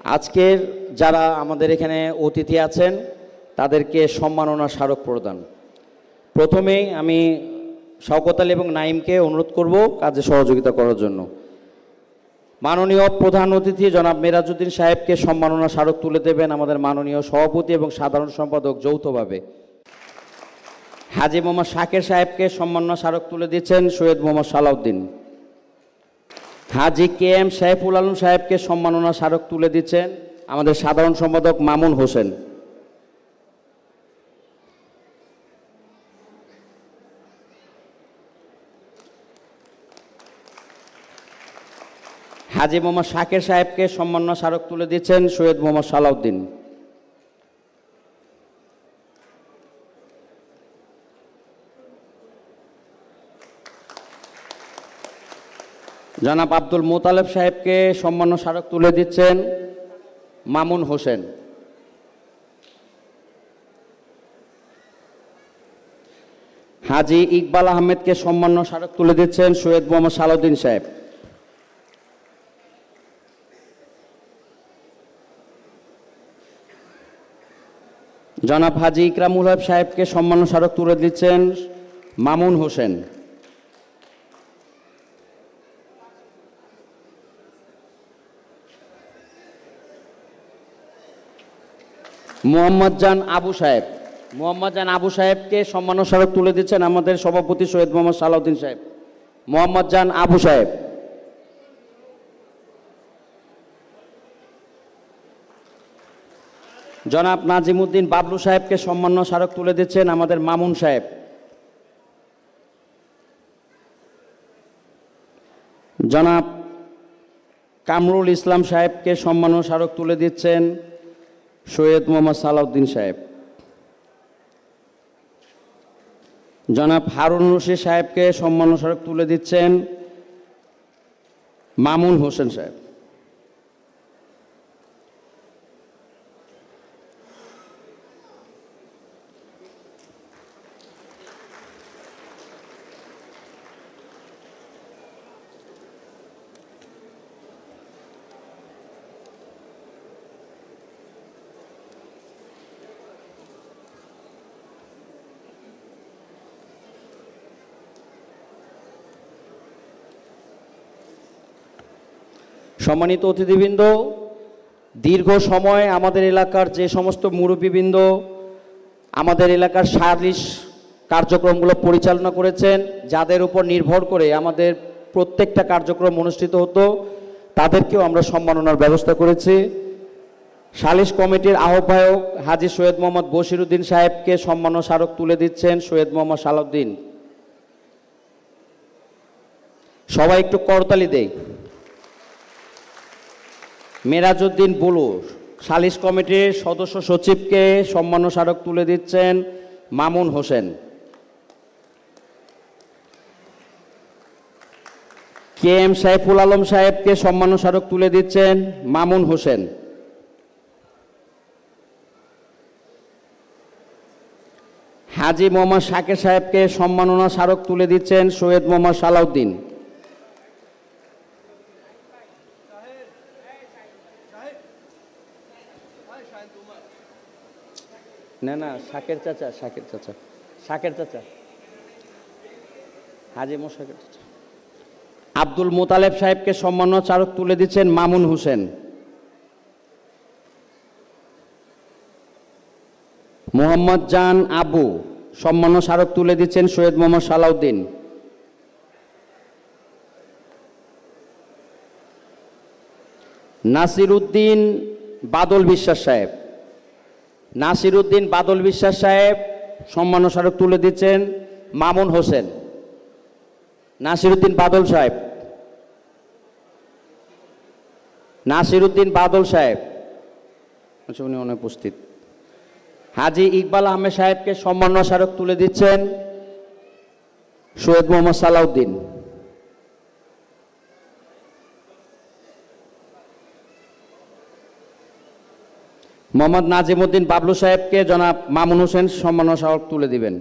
আজকের যারা আমাদের এখানে অতিথি আছেন তাদেরকে সম্মাননা স্মারক প্রদান। প্রথমেই আমি শওকত আলী এবং নাইমকে অনুরোধ করব কাজে সহযোগিতা করার জন্য। মাননীয় প্রধান অতিথি জনাব মেরাজউদ্দিন সাহেবকে সম্মাননা স্মারক তুলে দেবেন আমাদের মাননীয় সভাপতি এবং সাধারণ সম্পাদক যৌথভাবে। হাজী মোহাম্মদ শাকের সাহেবকে সম্মাননা স্মারক তুলে দিচ্ছেন সৈয়দ মোহাম্মদ সালাউদ্দিন। হাজী কে এম সাইফুল আলম সাহেবকে সম্মাননা স্মারক তুলে দিচ্ছেন আমাদের সাধারণ সম্পাদক মামুন হোসেন। হাজী মোহাম্মদ শাকের সাহেবকে সম্মাননা স্মারক তুলে দিচ্ছেন সৈয়দ মোহাম্মদ সালাউদ্দিন। জনাব আব্দুল মোতালেব সাহেবকে সম্মাননা স্মারক তুলে দিচ্ছেন মামুন হোসেন। হাজী ইকবাল আহমেদকে সম্মাননা স্মারক তুলে দিচ্ছেন সৈয়দ মোহাম্মদ সালাউদ্দিন সাহেব। জনাব হাজী ইকরামুল হক সাহেবকে সম্মাননা স্মারক তুলে দিচ্ছেন মামুন হোসেন। মোহাম্মদ জান আবু সাহেবকে সম্মাননা স্মারক তুলে দিচ্ছেন আমাদের সভাপতি সৈয়দ মোহাম্মদ সালাউদ্দিন সাহেব। মোহাম্মদ জান আবু সাহেব। জনাব নাজিমউদ্দিন বাবলু সাহেবকে সম্মাননা স্মারক তুলে দিচ্ছেন আমাদের মামুন সাহেব। জনাব কামরুল ইসলাম সাহেবকে সম্মাননা স্মারক তুলে দিচ্ছেন সৈয়দ মোহাম্মদ সালাউদ্দিন সাহেব। জনাব হারুন রশিদ সাহেবকে সম্মাননা স্মারক তুলে দিচ্ছেন মামুন হোসেন সাহেব। সম্মানিত অতিথিবৃন্দ, দীর্ঘ সময় আমাদের এলাকার যে সমস্ত মুরব্বীবৃন্দ আমাদের এলাকার সালিশ কার্যক্রমগুলো পরিচালনা করেছেন, যাদের উপর নির্ভর করে আমাদের প্রত্যেকটা কার্যক্রম অনুষ্ঠিত হতো, তাদেরকেও আমরা সম্মাননার ব্যবস্থা করেছি। সালিশ কমিটির আহ্বায়ক হাজী সৈয়দ মোহাম্মদ বশিরউদ্দিন সাহেবকে সম্মাননা স্মারক তুলে দিচ্ছেন সৈয়দ মোহাম্মদ সালাউদ্দিন। সবাই একটু করতালি দেই। মেরাজউদ্দিন বুলু সালিশ কমিটির সদস্য সচিবকে সম্মাননা স্মারক তুলে দিচ্ছেন মামুন হোসেন। কে এম সাইফুল আলম সাহেবকে সম্মাননা স্মারক তুলে দিচ্ছেন মামুন হোসেন। হাজী মোহাম্মদ শাকের সাহেবকে সম্মাননা স্মারক তুলে দিচ্ছেন সৈয়দ মোহাম্মদ সালাউদ্দিন। না শাকের চাচা হাজী মোশাকের চাচা। আব্দুল মোতালেব সাহেবকে সম্মাননা স্মারক তুলে দিচ্ছেন মামুন হোসেন। মোহাম্মদ জান আবু সম্মাননা স্মারক তুলে দিচ্ছেন সৈয়দ মোহাম্মদ সালাউদ্দিন। নাসিরউদ্দিন বাদল বিশ্বাস সাহেব সম্মাননা স্মারক তুলে দিচ্ছেন মামুন হোসেন। নাসিরউদ্দিন বাদল সাহেব উনি অনুপস্থিত। হাজী ইকবাল আহমেদ সাহেবকে সম্মাননা স্মারক তুলে দিচ্ছেন সৈয়দ মোহাম্মদ সালাউদ্দিন। মোহাম্মদ নাজিমউদ্দিন বাবলু সাহেবকে জনাব মামুন হোসেন সম্মাননা স্মারক তুলে দিবেন।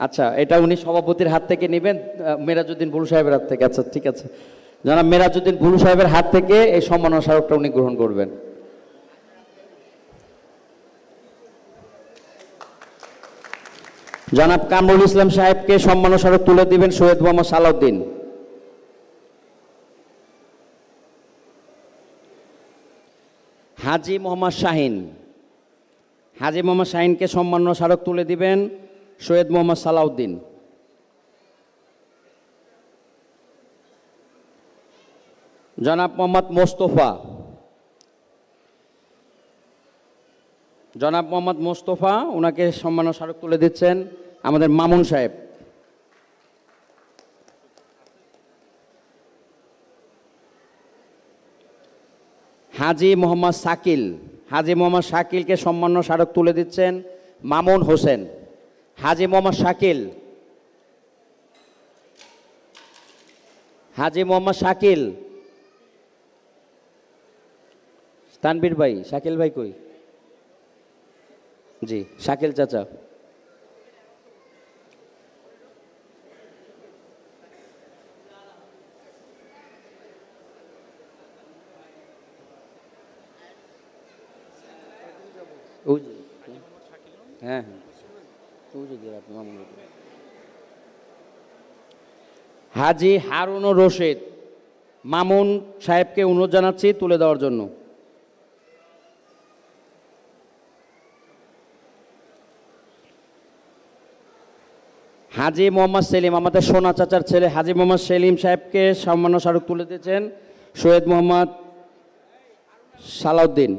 আচ্ছা, এটা উনি সভাপতির হাত থেকে নেবেন, মেরাজউদ্দিন বুলু সাহেবের হাত থেকে। আচ্ছা ঠিক আছে, জনাব মেরাজউদ্দিন বুলু সাহেবের হাত থেকে এই সম্মাননা স্মারকটা উনি গ্রহণ করবেন। জনাব কামরুল ইসলাম সাহেবকে সম্মাননা স্মারক তুলে দিবেন সৈয়দ মোহাম্মদ সালাউদ্দিন। হাজী মোহাম্মদ শাহিন, হাজী মোহাম্মদ শাহিনকে সম্মাননা স্মারক তুলে দিবেন সৈয়দ মোহাম্মদ সালাউদ্দিন। জনাব মোহাম্মদ মোস্তফা, জনাব মোহাম্মদ মোস্তফা ওনাকে সম্মাননা স্মারক তুলে দিচ্ছেন আমাদের মামুন সাহেব। হাজী মোহাম্মদ শাকিল, হাজী মোহাম্মদ শাকিলকে সম্মাননা স্মারক তুলে দিচ্ছেন মামুন হোসেন। হাজী মোহাম্মদ শাকিল, হাজী মোহাম্মদ শাকিল, তানবীর ভাই, শাকিল ভাই কই? জি শাকিল চাচা। হ্যাঁ হ্যাঁ, হাজী হারুনুর রশিদ, মামুন সাহেবকে অনুরোধ জানাচ্ছি তুলে দেওয়ার জন্য। হাজী মোহাম্মদ সেলিম, আমাদের সোনা চাচার ছেলে হাজী মোহাম্মদ সেলিম সাহেবকে সম্মাননা স্মারক তুলে দিয়েছেন সৈয়দ মোহাম্মদ সালাউদ্দিন।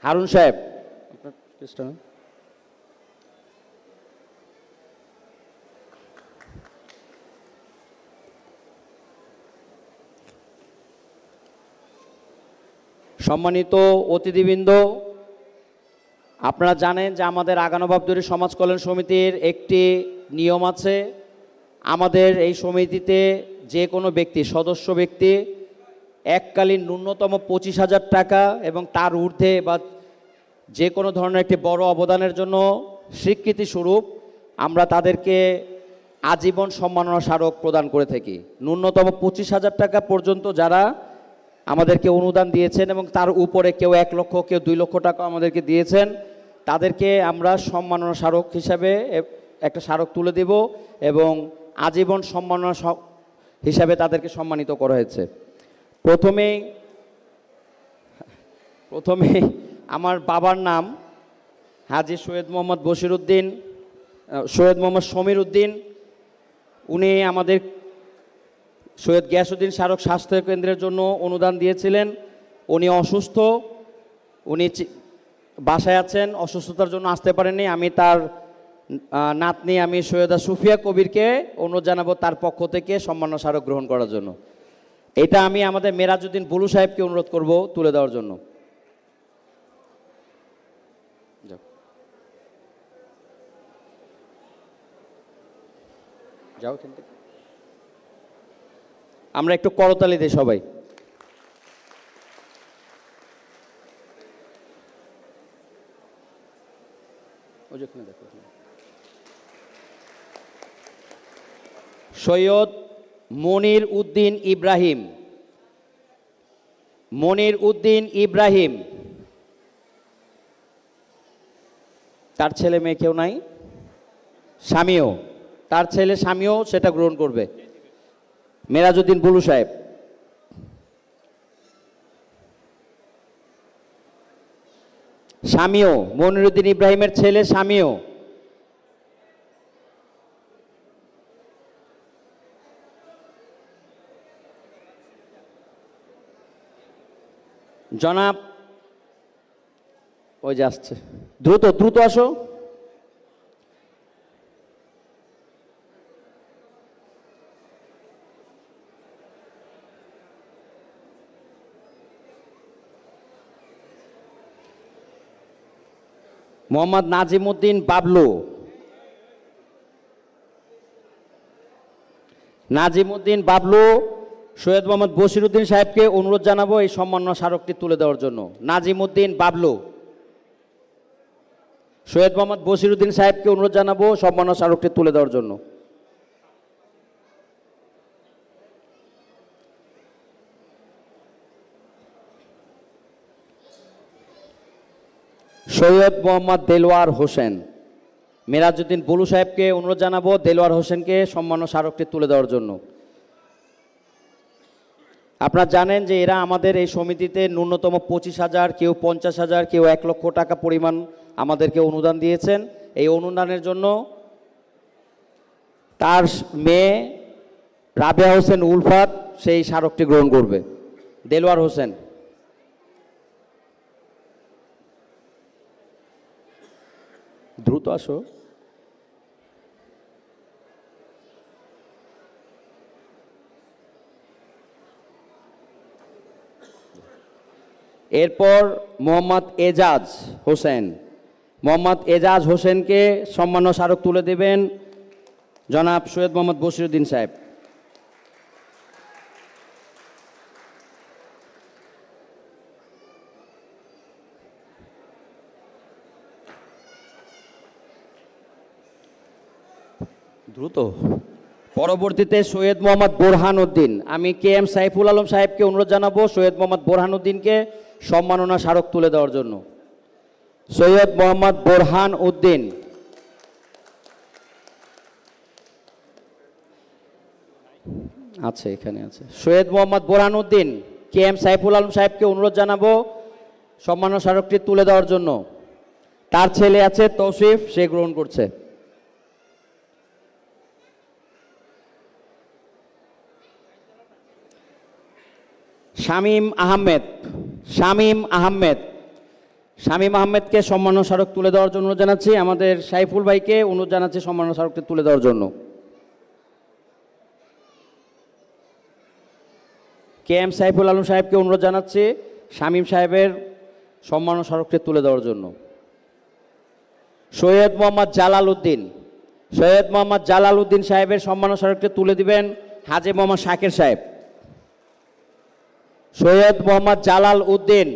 হারুন সাহেব, সম্মানিত অতিথিবৃন্দ, আপনারা জানেন যে আমাদের আগানোবাবদুরি সমাজ কল্যাণ সমিতির একটি নিয়ম আছে। আমাদের এই সমিতিতে যে কোনো ব্যক্তি, সদস্য ব্যক্তি এককালীন ন্যূনতম 25,000 টাকা এবং তার ঊর্ধ্বে বা যে কোনো ধরনের একটি বড় অবদানের জন্য স্বীকৃতি স্বরূপ আমরা তাদেরকে আজীবন সম্মাননা স্মারক প্রদান করে থাকি। ন্যূনতম 25,000 টাকা পর্যন্ত যারা আমাদেরকে অনুদান দিয়েছেন এবং তার উপরে কেউ 1 লক্ষ, কেউ 2 লক্ষ টাকা আমাদেরকে দিয়েছেন, তাদেরকে আমরা সম্মাননা স্মারক হিসাবে একটা স্মারক তুলে দেব এবং আজীবন সম্মাননা হিসাবে তাদেরকে সম্মানিত করা হয়েছে। প্রথমে আমার বাবার নাম হাজী সৈয়দ মোহাম্মদ বশিরউদ্দিন, সৈয়দ মোহাম্মদ সমীর উদ্দিন। উনি আমাদের সৈয়দ গিয়াসউদ্দিন স্মারক স্বাস্থ্য কেন্দ্রের জন্য অনুদান দিয়েছিলেন। উনি অসুস্থ, উনি বাসায় আছেন, অসুস্থতার জন্য আসতে পারেননি। আমি তার নাতনি, আমি সৈয়দা সুফিয়া কবিরকে অনুরোধ জানাবো তার পক্ষ থেকে সম্মাননা স্মারক গ্রহণ করার জন্য। এটা আমি আমাদের মেরাজউদ্দিন বুলু সাহেবকে অনুরোধ করব তুলে দেওয়ার জন্য। যাও এখান থেকে, আমরা একটু করতালি দিই সবাই। সৈয়দ মনির উদ্দিন ইব্রাহিম, মনির উদ্দিন ইব্রাহিম, তার ছেলে মেয়ে কেউ নাই? স্বামীও, তার ছেলে স্বামীও সেটা গ্রহণ করবে। মেরাজউদ্দিন বুলু সাহেব, স্বামীও, মনিরউদ্দিন ইব্রাহিমের ছেলে স্বামীও। জনাব, ওই যে আসছে, দ্রুত দ্রুত আসো। মোহাম্মদ নাজিমউদ্দিন বাবলু, নাজিমউদ্দিন বাবলু সৈয়দ মোহাম্মদ বশিরউদ্দিন সাহেবকে অনুরোধ জানাবো এই সম্মাননা স্মারকটি তুলে দেওয়ার জন্য। নাজিমউদ্দিন বাবলু, সৈয়দ মোহাম্মদ বশিরউদ্দিন সাহেবকে অনুরোধ জানাবো সম্মাননা স্মারকটি তুলে দেওয়ার জন্য। সৈয়দ মোহাম্মদ দেলোয়ার হোসেন। মিরাজউদ্দিন বুলু সাহেবকে অনুরোধ জানাবো দেলোয়ার হোসেনকে সম্মান স্মারকটি তুলে দেওয়ার জন্য। আপনারা জানেন যে এরা আমাদের এই সমিতিতে ন্যূনতম 25,000, কেউ 50,000, কেউ 1 লক্ষ টাকা পরিমাণ আমাদেরকে অনুদান দিয়েছেন। এই অনুদানের জন্য তার মেয়ে রাবেয়া হোসেন উলফাত সেই স্মারকটি গ্রহণ করবে। দেলোয়ার হোসেন। দ্রুত আসো। এরপর মোহাম্মদ এজাজ হোসেন। মোহাম্মদ এজাজ হোসেনকে সম্মান স্মারক তুলে দেবেন জনাব সৈয়দ মোহাম্মদ বশিরউদ্দিন সাহেব। দ্রুত। পরবর্তীতে সৈয়দ মোহাম্মদ বোরহান উদ্দিন। আমি কে এম সাইফুল আলম সাহেবকে অনুরোধ জানাবো সৈয়দ মোহাম্মদ বোরহান উদ্দিনকে সম্মাননা স্মারক তুলে দেওয়ার জন্য। সৈয়দ মোহাম্মদ বোরহান উদ্দিন। আছে, এখানে আছে। সৈয়দ মোহাম্মদ বোরহান উদ্দিন কে এম সাইফুল আলম সাহেবকে অনুরোধ জানাবো সম্মাননা স্মারকটি তুলে দেওয়ার জন্য। তার ছেলে আছে তৌসিফ, সে গ্রহণ করছে। শামীম আহমেদ। শামীম আহমেদ। শামীম আহমেদকে সম্মাননা স্মারক তুলে দেওয়ার জন্য অনুরোধ জানাচ্ছি। আমাদের সাইফুল ভাইকে অনুরোধ জানাচ্ছি সম্মাননা স্মারকটি তুলে দেওয়ার জন্য। কে এম সাইফুল আলম সাহেবকে অনুরোধ জানাচ্ছি শামীম সাহেবের সম্মাননা স্মারকটি তুলে দেওয়ার জন্য। সৈয়দ মোহাম্মদ জালাল উদ্দিন। সৈয়দ মোহাম্মদ জালাল উদ্দিন সাহেবের সম্মাননা স্মারকটি তুলে দিবেন হাজী মোহাম্মদ শাকির সাহেব। সৈয়দ মোহাম্মদ জালাল উদ্দিন।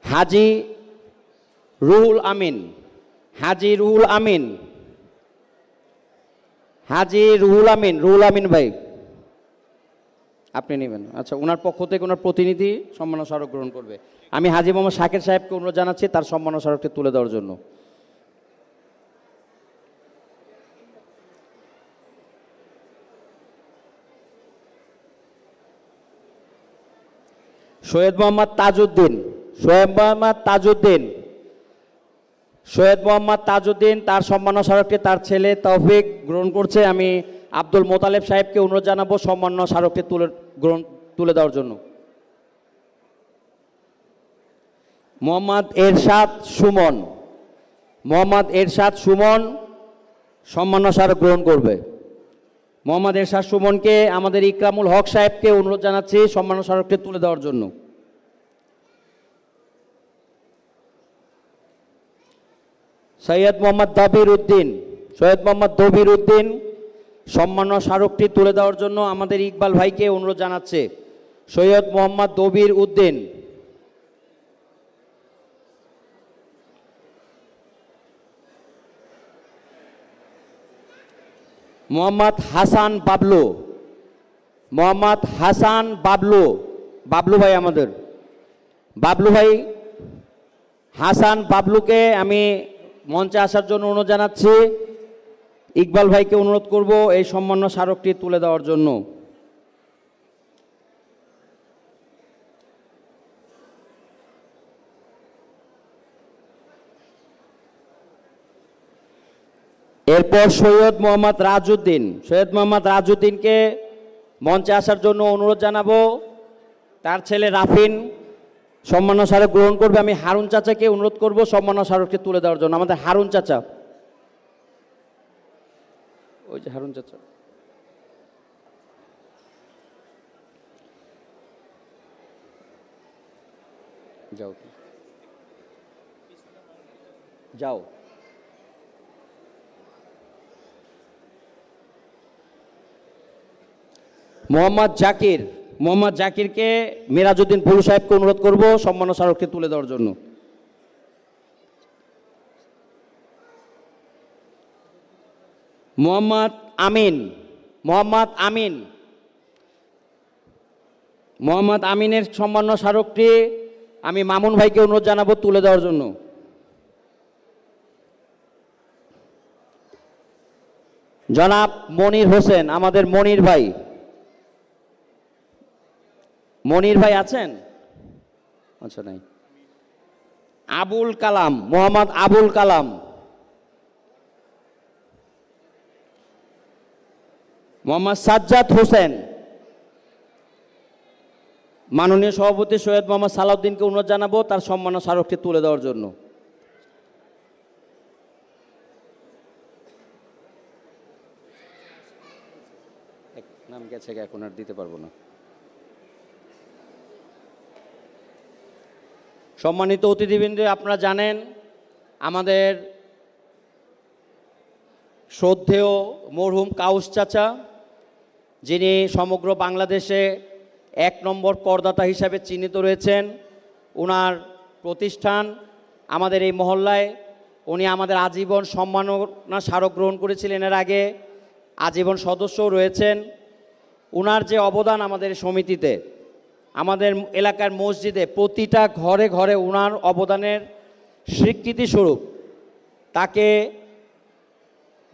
হাজী রুহুল আমিন। হাজী রুহুল আমিন। হাজী রুহুল আমিন। রুহুল আমিন ভাই আপনি নেবেন? আচ্ছা, ওনার পক্ষ থেকে ওনার প্রতিনিধি সম্মাননা স্মারক গ্রহণ করবে। আমি হাজী মোহাম্মদ শাকির সাহেবকে অনুরোধ জানাচ্ছি তার সম্মাননা স্মারকটি তুলে দেওয়ার জন্য। সৈয়দ মোহাম্মদ তাজউদ্দিন। সৈয়দ মোহাম্মদ তাজউদ্দিন। সৈয়দ মোহাম্মদ তাজউদ্দিন তার সম্মাননা স্মারকটি তার ছেলে তৌফিক গ্রহণ করছে। আমি আব্দুল মোতালেব সাহেবকে অনুরোধ জানাবো সম্মাননা স্মারকটি তুলে দেওয়ার জন্য। মোহাম্মদ এরশাদ সুমন। মোহাম্মদ এরশাদ সুমন সম্মাননা স্মারক গ্রহণ করবে। মোহাম্মদ এরশাদ সুমনকে আমাদের ইকরামুল হক সাহেবকে অনুরোধ জানাচ্ছি সম্মাননা স্মারকটি তুলে দেওয়ার জন্য। সৈয়দ মোহাম্মদ দবির উদ্দিন। সৈয়দ মোহাম্মদ দবির উদ্দিন সম্মাননা স্মারকটি তুলে দেওয়ার জন্য আমাদের ইকবাল ভাইকে অনুরোধ জানাচ্ছে। সৈয়দ মোহাম্মদ দবির উদ্দিন। মোহাম্মদ হাসান বাবলু। মোহাম্মদ হাসান বাবলু। বাবলু ভাই আমাদের। বাবলু ভাই। হাসান বাবলুকে আমি মঞ্চে আসার জন্য অনুরোধ জানাচ্ছি। ইকবাল ভাইকে অনুরোধ করব এই সম্মাননা স্মারকটি তুলে দেওয়ার জন্য। এরপর সৈয়দ মোহাম্মদ রাজউদ্দিন। সৈয়দ মোহাম্মদ রাজউদ্দিনকে মঞ্চে আসার জন্য অনুরোধ জানাবো। তার ছেলে রাফিন সম্মাননা স্মারক গ্রহণ করবে। আমি হারুন চাচাকে অনুরোধ করব সম্মাননা স্মারকটি তুলে দেওয়ার জন্য। আমাদের হারুন চাচা। ওই যে হারুন চাচা। যাও যাও। মোহাম্মদ জাকির। মোহাম্মদ জাকিরকে মিরাজউদ্দিন বুলু সাহেবকে অনুরোধ করব সম্মাননা স্মারকটি তুলে দেওয়ার জন্য। মোহাম্মদ আমিন। মোহাম্মদ আমিন। মোহাম্মদ আমিনের সম্মাননা স্মারকটি আমি মামুন ভাইকে অনুরোধ জানাবো তুলে দেওয়ার জন্য। জনাব মনির হোসেন, আমাদের মনির ভাই, মনির ভাই আছেন? আচ্ছা নাই। আবুল কালাম, মোহাম্মদ আবুল কালাম, মোহাম্মদ সাজ্জাদ হোসেন, মাননীয় সভাপতি সৈয়দ মোহাম্মদ সালাউদ্দিনকে অনুরোধ জানাবো তার সম্মাননা স্মারকটি তুলে দেওয়ার জন্য। নাম গেছে, এখন আর দিতে পারবো না। সম্মানিত অতিথিবৃন্দ, আপনারা জানেন আমাদের শ্রদ্ধেয় মরহুম কাউস চাচা, যিনি সমগ্র বাংলাদেশে 1 নম্বর করদাতা হিসাবে চিহ্নিত রয়েছেন। ওনার প্রতিষ্ঠান আমাদের এই মহল্লায়, উনি আমাদের আজীবন সম্মাননা স্মারক গ্রহণ করেছিলেন, এর আগে আজীবন সদস্যও রয়েছেন। ওনার যে অবদান আমাদের সমিতিতে, আমাদের এলাকার মসজিদে প্রতিটা ঘরে ঘরে ওনার অবদানের স্বীকৃতিস্বরূপ তাকে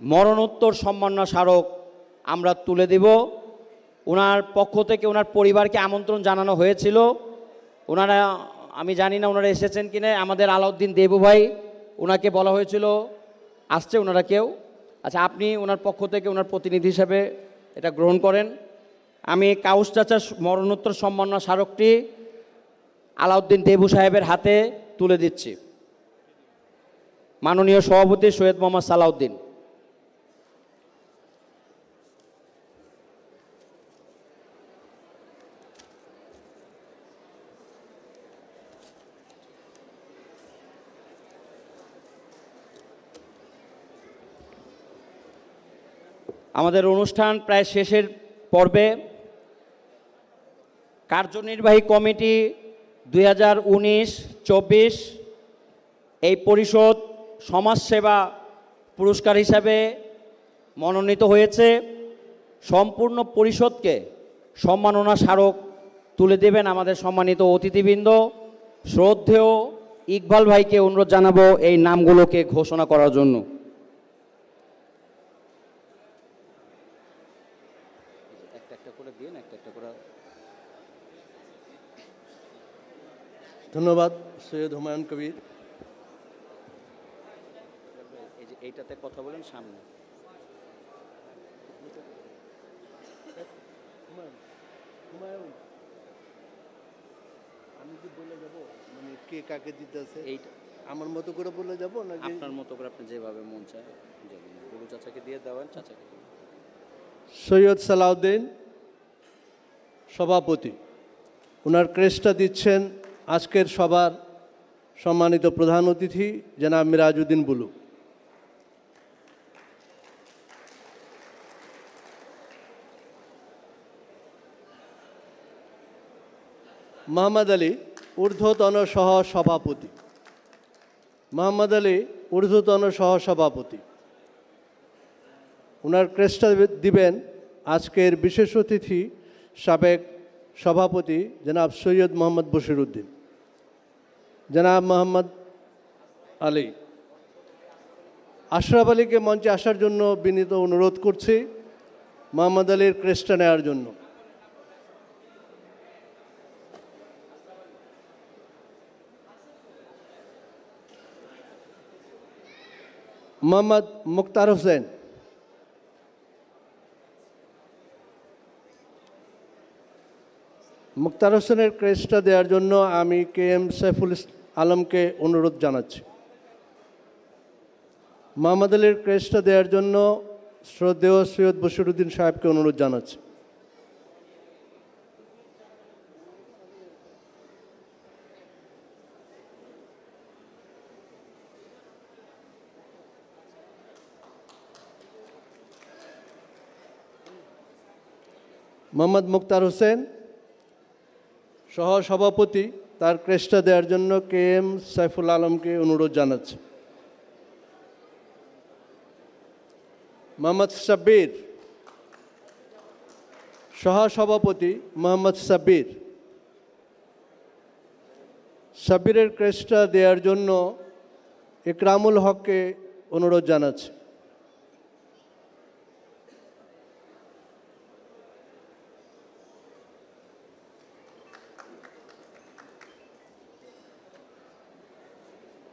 মরণোত্তর সম্মাননা স্মারক আমরা তুলে দেব। ওনার পক্ষ থেকে ওনার পরিবারকে আমন্ত্রণ জানানো হয়েছিল। ওনারা, আমি জানি না ওনারা এসেছেন কিনা, আমাদের আলাউদ্দিন দেবু ভাই, ওনাকে বলা হয়েছিল, আসছে ওনারা কেউ? আচ্ছা, আপনি ওনার পক্ষ থেকে ওনার প্রতিনিধি হিসাবে এটা গ্রহণ করেন। আমি কাউস চাচার মরণোত্তর সম্মাননা স্মারকটি আলাউদ্দিন দেবু সাহেবের হাতে তুলে দিচ্ছি। মাননীয় সভাপতি সৈয়দ মোহাম্মদ সালাউদ্দিন। আমাদের অনুষ্ঠান প্রায় শেষের পর্বে। কার্যনির্বাহী কমিটি 2019-24 এই পরিষদ সমাজসেবা পুরস্কার হিসাবে মনোনীত হয়েছে। সম্পূর্ণ পরিষদকে সম্মাননা স্মারক তুলে দেবেন আমাদের সম্মানিত অতিথিবৃন্দ। শ্রদ্ধেয় ইকবাল ভাইকে অনুরোধ জানাবো এই নামগুলোকে ঘোষণা করার জন্য। ধন্যবাদ সৈয়দ হুমায়ুন কবির। এইটাতে কথা বলেন সামনে। আমি কি বলে যাব, মানে কে কাকে দিতেছে? এইটা আমার মতো করে বলে যাব না? আপনার মতো করে, আপনি যেভাবে মন চায়। গুরু চাচাকে দিয়ে দেওয়ান, চাচাকে। সৈয়দ সালাউদ্দিন সভাপতি, ওনার ক্রেস্টটা দিচ্ছেন আজকের সবার সম্মানিত প্রধান অতিথি জনাব মিরাজউদ্দিন বুলু। মোহাম্মদ আলী ঊর্ধ্বতন সহ সভাপতি, মোহাম্মদ আলী ঊর্ধ্বতন সহ সভাপতি, ওনার ক্রেস্টটা দিবেন আজকের বিশেষ অতিথি সাবেক সভাপতি জনাব সৈয়দ মোহাম্মদ বশির উদ্দিন। জনাব মোহাম্মদ আলী, আশরাফ আলীকে মঞ্চে আসার জন্য বিনীত অনুরোধ করছি মোহাম্মদ আলীর ক্রেস্টটা নেওয়ার জন্য। মোহাম্মদ মুক্তার হোসেন, মুক্তার হোসেনের ক্রেস্টটা দেওয়ার জন্য আমি KM সাইফুল আলমকে অনুরোধ জানাচ্ছি। মোহাম্মদ আলীর ক্রেস্টটা দেওয়ার জন্য শ্রদ্ধেয় সৈয়দ বশির উদ্দিন সাহেবকে অনুরোধ জানাচ্ছি। মোহাম্মদ মুক্তার হোসেন সহ সভাপতি, তার ক্রেস্টটা দেওয়ার জন্য KM সাইফুল আলমকে অনুরোধ জানাচ্ছি। মোহাম্মদ সাব্বির সহ সভাপতি, মোহাম্মদ সাব্বির সাব্বিরের ক্রেস্টটা দেওয়ার জন্য ইকরামুল হককে অনুরোধ জানাচ্ছি।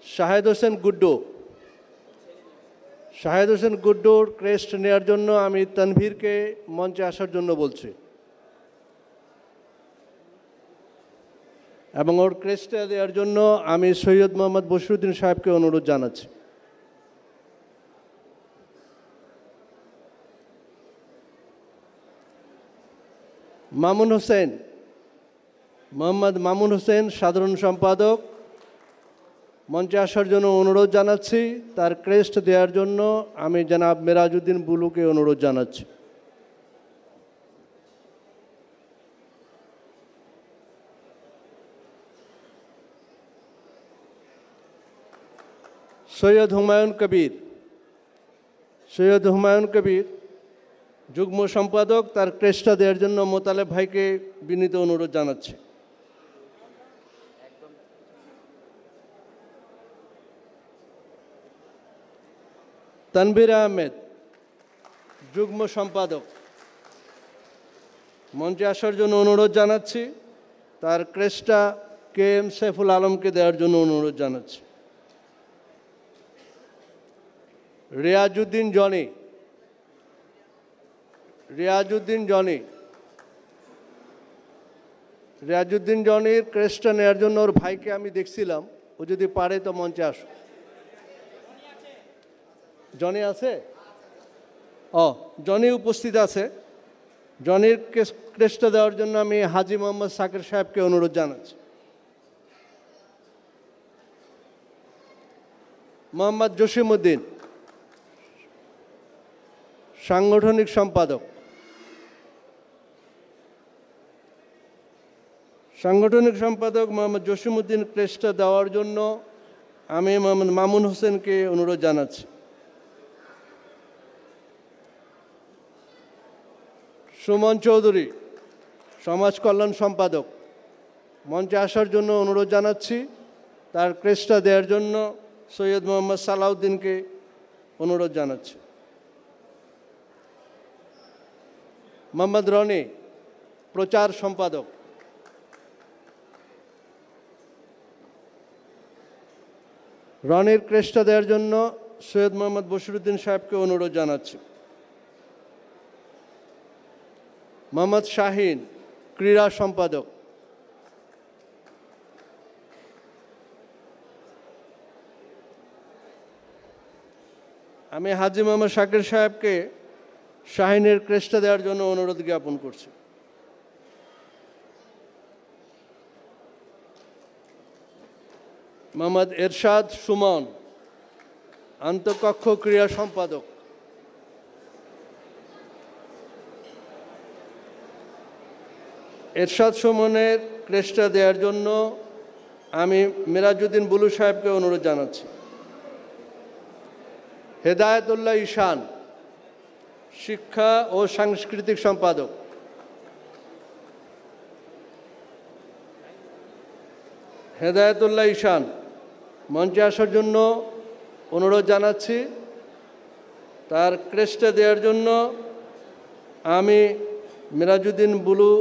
শাহেদ হোসেন গুড্ডু, শাহেদ হোসেন গুড্ডুর ক্রেস্ট নেওয়ার জন্য আমি তানভীরকে মঞ্চে আসার জন্য বলছি এবং ওর ক্রেস্টটা দেওয়ার জন্য আমি সৈয়দ মোহাম্মদ বশিরউদ্দিন সাহেবকে অনুরোধ জানাচ্ছি। মামুন হোসেন, মোহাম্মদ মামুন হোসেন সাধারণ সম্পাদক, মঞ্চে আসার জন্য অনুরোধ জানাচ্ছি। তার ক্রেস্ট দেওয়ার জন্য আমি জনাব মেরাজউদ্দিন বুলুকে অনুরোধ জানাচ্ছি। সৈয়দ হুমায়ুন কবির, সৈয়দ হুমায়ুন কবির যুগ্ম সম্পাদক, তার ক্রেস্টটা দেওয়ার জন্য মোতালেব ভাইকে বিনীত অনুরোধ জানাচ্ছি। তানভীর আহমেদ যুগ্ম সম্পাদক, মঞ্চে আসার জন্য অনুরোধ জানাচ্ছি। তার ক্রেস্টটা কে এম সাইফুল আলমকে দেওয়ার জন্য অনুরোধ জানাচ্ছি। রিয়াজউদ্দিন জনি, রিয়াজউদ্দিন জনি, রিয়াজউদ্দিন জনির ক্রেস্টটা নেওয়ার জন্য ওর ভাইকে আমি দেখছিলাম, ও যদি পারে তো মঞ্চে আসো। জনি আছে? জনি উপস্থিত আছে। জনির ক্রেস্টটা দেওয়ার জন্য আমি হাজী মোহাম্মদ সাকির সাহেবকে অনুরোধ জানাচ্ছি। মোহাম্মদ জসিমউদ্দিন সাংগঠনিক সম্পাদক, সাংগঠনিক সম্পাদক মোহাম্মদ জসিমউদ্দিন ক্রেস্টটা দেওয়ার জন্য আমি মোহাম্মদ মামুন হোসেনকে অনুরোধ জানাচ্ছি। সুমন চৌধুরী সমাজ কল্যাণ সম্পাদক, মঞ্চে আসার জন্য অনুরোধ জানাচ্ছি। তার ক্রেস্টটা দেওয়ার জন্য সৈয়দ মোহাম্মদ সালাউদ্দিনকে অনুরোধ জানাচ্ছি। মোহাম্মদ রনি প্রচার সম্পাদক, রনির ক্রেস্টটা দেওয়ার জন্য সৈয়দ মোহাম্মদ বশিরউদ্দিন সাহেবকে অনুরোধ জানাচ্ছি। মোহাম্মদ শাহিন ক্রীড়া সম্পাদক, আমি হাজী মোহাম্মদ শাকির সাহেবকে শাহিনের ক্রেস্টটা দেওয়ার জন্য অনুরোধ জ্ঞাপন করছি। মোহাম্মদ এরশাদ সুমন আন্তঃকক্ষ ক্রীড়া সম্পাদক, এরশাদ সুমনের ক্রেস্টটা দেওয়ার জন্য আমি মেরাজউদ্দিন বুলু সাহেবকে অনুরোধ জানাচ্ছি। হেদায়েতুল্লাহ ঈশান শিক্ষা ও সাংস্কৃতিক সম্পাদক, হেদায়েতুল্লাহ ঈশান মঞ্চে আসার জন্য অনুরোধ জানাচ্ছি। তার ক্রেস্টটা দেওয়ার জন্য আমি মেরাজউদ্দিন বুলু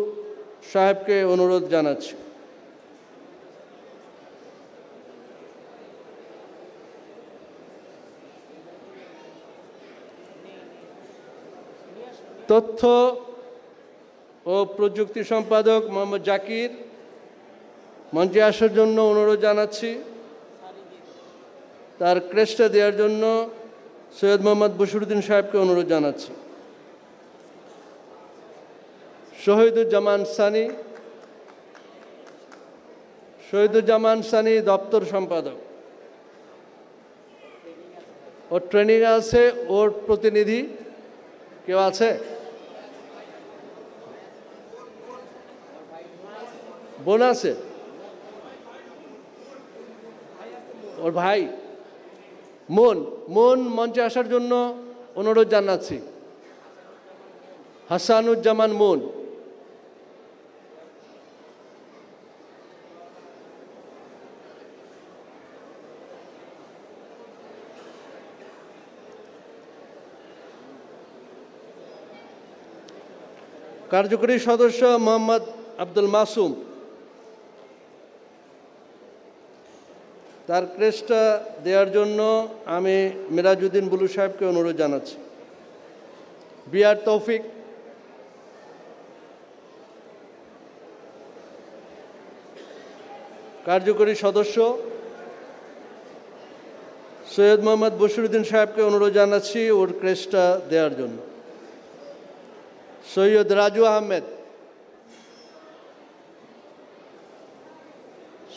সাহেবকে অনুরোধ জানাচ্ছি। তথ্য ও প্রযুক্তি সম্পাদক মোহাম্মদ জাকির, মঞ্চে আসার জন্য অনুরোধ জানাচ্ছি। তার ক্রেস্টটা দেওয়ার জন্য সৈয়দ মোহাম্মদ বশিরউদ্দিন সাহেবকে অনুরোধ জানাচ্ছি। শহীদুজ্জামান সানি, শহীদুজ্জামান সানি দপ্তর সম্পাদক, ওর ট্রেনিং আছে। ওর প্রতিনিধি কেউ আছে? বোন আছে? ওর ভাই মন, মন মঞ্চে আসার জন্য অনুরোধ জানাচ্ছি। হাসানুজ্জামান মন, কার্যকরী সদস্য মোহাম্মদ আব্দুল মাসুম, তার ক্রেস্টটা দেওয়ার জন্য আমি মিরাজউদ্দিন বুলু সাহেবকে অনুরোধ জানাচ্ছি। বিআর তৌফিক, কার্যকরী সদস্য সৈয়দ মোহাম্মদ বশিরউদ্দিন সাহেবকে অনুরোধ জানাচ্ছি ওর ক্রেস্টটা দেওয়ার জন্য। সৈয়দ রাজু আহমেদ,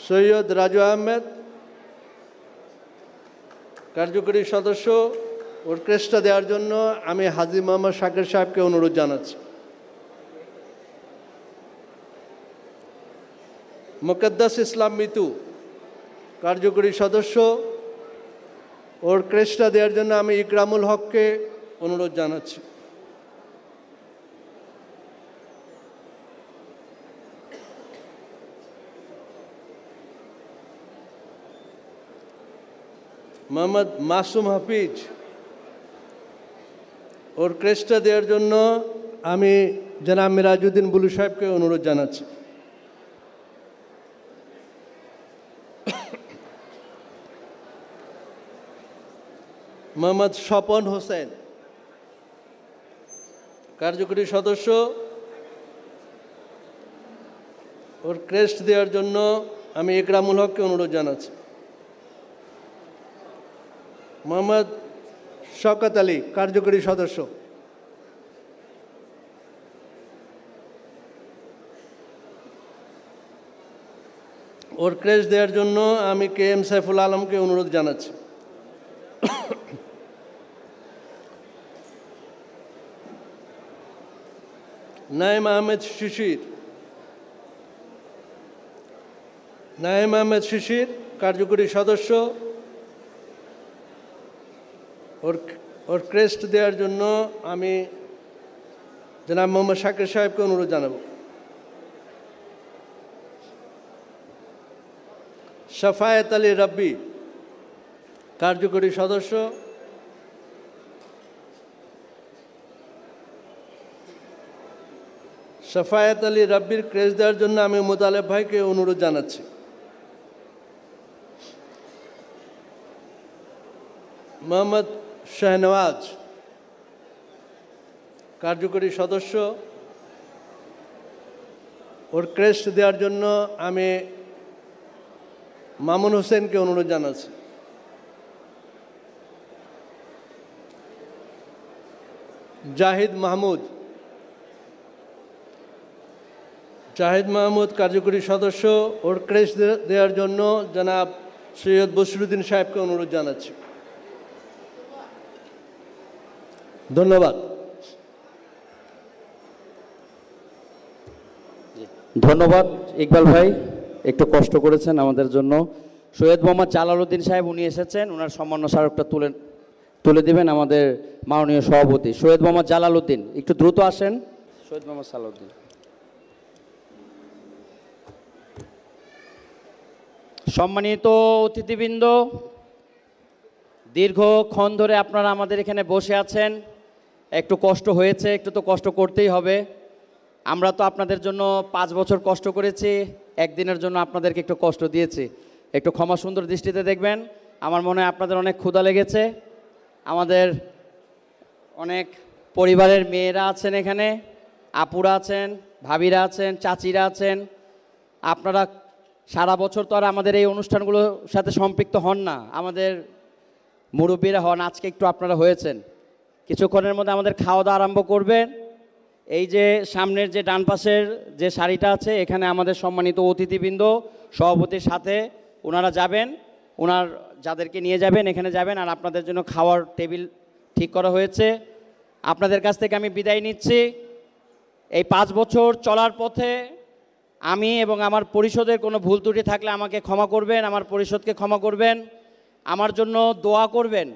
সৈয়দ রাজু আহমেদ কার্যকরী সদস্য, ওর ক্রেস্টটা দেওয়ার জন্য আমি হাজী মোহাম্মদ শাকির সাহেবকে অনুরোধ জানাচ্ছি। মুকদ্দাস ইসলাম মিতু, কার্যকরী সদস্য, ওর ক্রেস্টটা দেওয়ার জন্য আমি ইকরামুল হককে অনুরোধ জানাচ্ছি। মোহাম্মদ মাসুম হাফিজ, ওর ক্রেস্টটা দেওয়ার জন্য আমি জনাব মিরাজউদ্দিন বুলু সাহেবকে অনুরোধ জানাচ্ছি। মোহাম্মদ স্বপন হোসেন, কার্যকরী সদস্য, ওর ক্রেস্ট দেওয়ার জন্য আমি ইকরামুল হককে অনুরোধ জানাচ্ছি। মোহাম্মদ শওকত আলী, কার্যকরী সদস্য, ওর ক্রেস্ট দেওয়ার জন্য আমি কে এম সাইফুল আলমকে অনুরোধ জানাচ্ছি। নাইম আহমেদ শিশির, নাইম আহমেদ শিশির কার্যকরী সদস্য, ওর ক্রেস্ট দেওয়ার জন্য আমি জনাব মোহাম্মদ শাকির সাহেবকে অনুরোধ জানাব। শাফায়েত আলী রাব্বি, কার্যকরী সদস্য, শাফায়েত আলী রাব্বির ক্রেস্ট দেওয়ার জন্য আমি মোতালেব ভাইকে অনুরোধ জানাচ্ছি। মোহাম্মদ শাহনওয়াজ, কার্যকরী সদস্য, ওর ক্রেস্ট দেওয়ার জন্য আমি মামুন হোসেনকে অনুরোধ জানাচ্ছি। জাহিদ মাহমুদ, জাহিদ মাহমুদ কার্যকরী সদস্য, ওর ক্রেস্ট দেওয়ার জন্য জনাব সৈয়দ বশিরউদ্দিন সাহেবকে অনুরোধ জানাচ্ছি। ধন্যবাদ। ধন্যবাদ ইকবাল ভাই, একটু কষ্ট করেছেন আমাদের জন্য। সৈয়দ মোহাম্মদ জালালউদ্দিন সাহেব উনি এসেছেন, ওনার সম্মাননা স্মারকটা তুলে দেবেন আমাদের মাননীয় সভাপতি সৈয়দ মোহাম্মদ জালালউদ্দিন। একটু দ্রুত আসেন সৈয়দ মোহাম্মদ জালালউদ্দিন। সম্মানিত অতিথিবৃন্দ, দীর্ঘক্ষণ ধরে আপনারা আমাদের এখানে বসে আছেন, একটু কষ্ট হয়েছে, একটু তো কষ্ট করতেই হবে। আমরা তো আপনাদের জন্য 5 বছর কষ্ট করেছি, একদিনের জন্য আপনাদেরকে একটু কষ্ট দিয়েছি, একটু ক্ষমা সুন্দর দৃষ্টিতে দেখবেন। আমার মনে হয় আপনাদের অনেক ক্ষুধা লেগেছে। আমাদের অনেক পরিবারের মেয়েরা আছেন এখানে, আপুরা আছেন, ভাবিরা আছেন, চাচিরা আছেন। আপনারা সারা বছর তো আর আমাদের এই অনুষ্ঠানগুলোর সাথে সম্পৃক্ত হন না, আমাদের মুরব্বীরা হন, আজকে একটু আপনারা হয়েছেন। কিছুক্ষণের মধ্যে আমাদের খাওয়া দাওয়া আরম্ভ করবেন। এই যে সামনের যে ডান পাশের যে শাড়িটা আছে, এখানে আমাদের সম্মানিত অতিথিবৃন্দ সভাপতির সাথে ওনারা যাবেন, ওনার যাদেরকে নিয়ে যাবেন এখানে যাবেন, আর আপনাদের জন্য খাওয়ার টেবিল ঠিক করা হয়েছে। আপনাদের কাছ থেকে আমি বিদায় নিচ্ছি। এই 5 বছর চলার পথে আমি এবং আমার পরিষদের কোনো ভুল ত্রুটি থাকলে আমাকে ক্ষমা করবেন, আমার পরিষদকে ক্ষমা করবেন, আমার জন্য দোয়া করবেন।